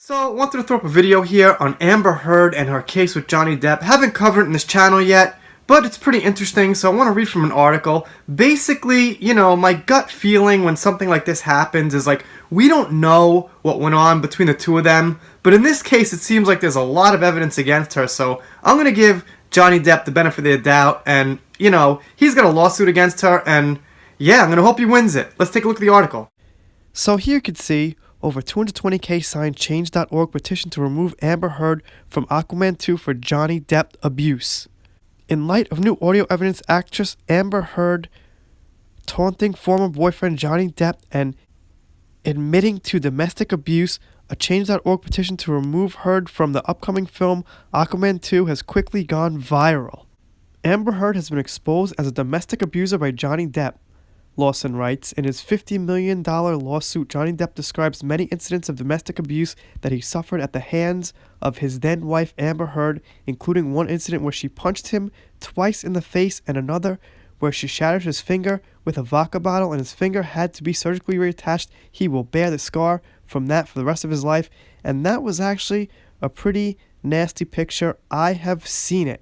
So, I wanted to throw up a video here on Amber Heard and her case with Johnny Depp. Haven't covered it in this channel yet, but it's pretty interesting, so I want to read from an article. Basically, my gut feeling when something like this happens is like, we don't know what went on between the two of them, but in this case, it seems like there's a lot of evidence against her, so I'm going to give Johnny Depp the benefit of the doubt, and, he's got a lawsuit against her, and yeah, I'm going to hope he wins it. Let's take a look at the article. So here you can see, over 220K signed Change.org petition to remove Amber Heard from Aquaman 2 for Johnny Depp abuse. In light of new audio evidence, actress Amber Heard taunting former boyfriend Johnny Depp and admitting to domestic abuse, a Change.org petition to remove Heard from the upcoming film Aquaman 2 has quickly gone viral. Amber Heard has been exposed as a domestic abuser by Johnny Depp. Lawson writes, in his $50 million lawsuit, Johnny Depp describes many incidents of domestic abuse that he suffered at the hands of his then-wife Amber Heard, including one incident where she punched him twice in the face and another where she shattered his finger with a vodka bottle and his finger had to be surgically reattached. He will bear the scar from that for the rest of his life, and that was actually a pretty nasty picture. I have seen it.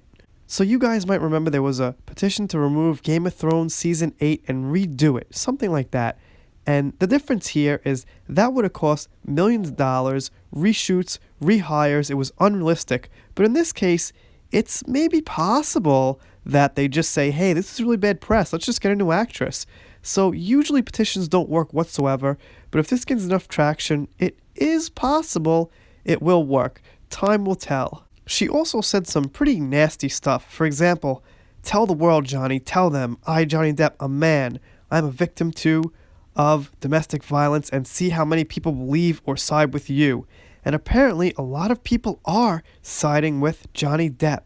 So you guys might remember there was a petition to remove Game of Thrones Season 8 and redo it, something like that. And the difference here is that would have cost millions of dollars, reshoots, rehires, it was unrealistic. But in this case, it's maybe possible that they just say, hey, this is really bad press, let's just get a new actress. So usually petitions don't work whatsoever, but if this gets enough traction, it is possible it will work. Time will tell. She also said some pretty nasty stuff. For example, tell the world, Johnny, tell them, I, Johnny Depp, a man, I'm a victim too of domestic violence, and see how many people believe or side with you. And apparently, a lot of people are siding with Johnny Depp.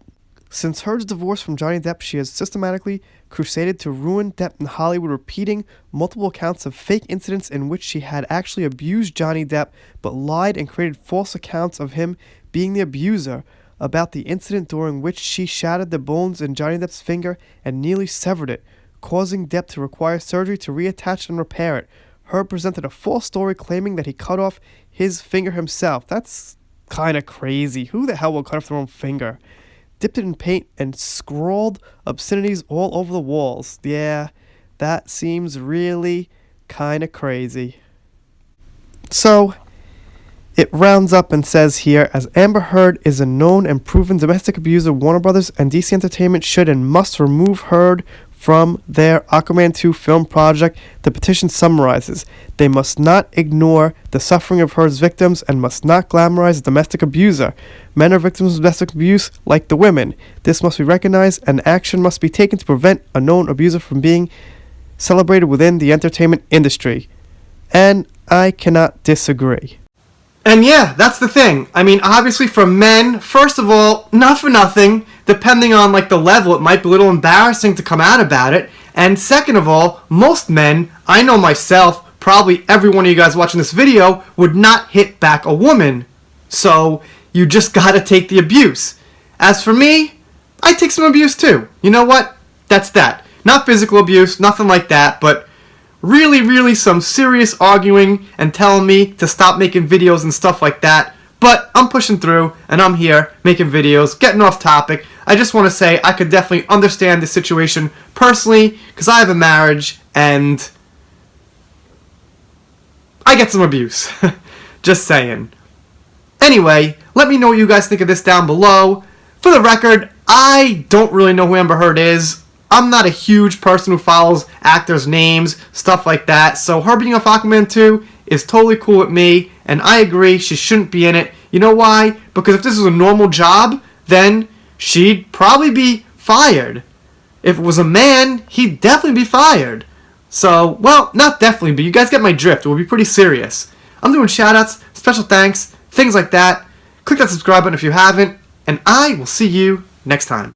Since Heard's divorce from Johnny Depp, she has systematically crusaded to ruin Depp in Hollywood, repeating multiple accounts of fake incidents in which she had actually abused Johnny Depp, but lied and created false accounts of him being the abuser, about the incident during which she shattered the bones in Johnny Depp's finger and nearly severed it, causing Depp to require surgery to reattach and repair it. Heard presented a false story claiming that he cut off his finger himself. That's kind of crazy. Who the hell will cut off their own finger? Dipped it in paint and scrawled obscenities all over the walls. Yeah, that seems really kind of crazy. So it rounds up and says here, as Amber Heard is a known and proven domestic abuser, Warner Brothers and DC Entertainment should and must remove Heard from their Aquaman 2 film project. The petition summarizes, they must not ignore the suffering of Heard's victims and must not glamorize a domestic abuser. Men are victims of domestic abuse like the women. This must be recognized and action must be taken to prevent a known abuser from being celebrated within the entertainment industry. And I cannot disagree. And yeah, that's the thing. I mean, obviously for men, first of all, not for nothing, depending on the level, it might be a little embarrassing to come out about it. And second of all, most men, I know myself, probably every one of you guys watching this video, would not hit back a woman. So you just gotta take the abuse. As for me, I take some abuse too. You know what? That's that. Not physical abuse, nothing like that, but really some serious arguing and telling me to stop making videos and stuff like that. But I'm pushing through and I'm here making videos, getting off topic. I just want to say I could definitely understand the situation personally because I have a marriage and I get some abuse. Just saying. Anyway, let me know what you guys think of this down below. For the record, I don't really know who Amber Heard is. I'm not a huge person who follows actors' names, stuff like that, so her being off Aquaman 2 is totally cool with me, and I agree she shouldn't be in it. You know why? Because if this was a normal job, then she'd probably be fired. If it was a man, he'd definitely be fired. So, well, not definitely, but you guys get my drift. It will be pretty serious. I'm doing shoutouts, special thanks, things like that. Click that subscribe button if you haven't, and I will see you next time.